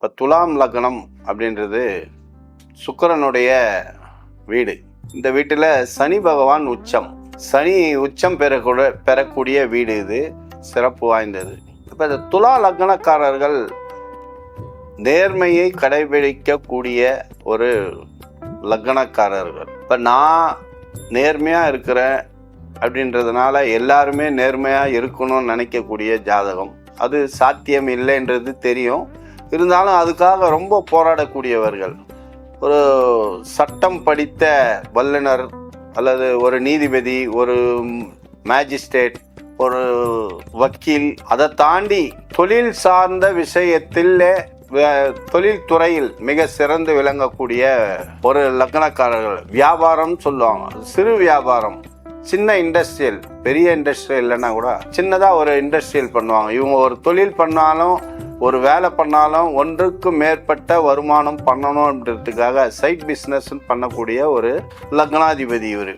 இப்போ துலாம் லக்னம் அப்படின்றது சுக்கிரனுடைய வீடு. இந்த வீட்டில் சனி பகவான் உச்சம். சனி உச்சம் பெறக்கூடிய வீடு இது, சிறப்பு வாய்ந்தது. இப்போ இந்த துலா லக்னக்காரர்கள் நேர்மையை கடைபிடிக்கக்கூடிய ஒரு லக்னக்காரர்கள். இப்போ நான் நேர்மையாக இருக்கிறேன் அப்படின்றதுனால எல்லாருமே நேர்மையாக இருக்கணும்னு நினைக்கக்கூடிய ஜாதகம். அது சாத்தியம் இல்லைன்றது தெரியும். இருந்தாலும் அதுக்காக ரொம்ப போராடக்கூடியவர்கள். ஒரு சட்டம் படித்த வல்லுனர் அல்லது ஒரு நீதிபதி, ஒரு மேஜிஸ்ட்ரேட், ஒரு வக்கீல், அதை தாண்டி தொழில் சார்ந்த விஷயத்தில் தொழில் துறையில் மிக சிறந்து விளங்கக்கூடிய ஒரு லக்னக்காரர்கள். வியாபாரம் சொல்லுவாங்க, சிறு வியாபாரம், சின்ன இண்டஸ்ட்ரியல், பெரிய இண்டஸ்ட்ரியல் இல்லைன்னா கூட சின்னதாக ஒரு இண்டஸ்ட்ரியல் பண்ணுவாங்க. இவங்க ஒரு தொழில் பண்ணாலும் ஒரு வேலை பண்ணாலும் ஒன்றுக்கு மேற்பட்ட வருமானம் பண்ணணும் அப்படின்றதுக்காக சைட் பிஸ்னஸ் பண்ணக்கூடிய ஒரு லக்னாதிபதி இவர்.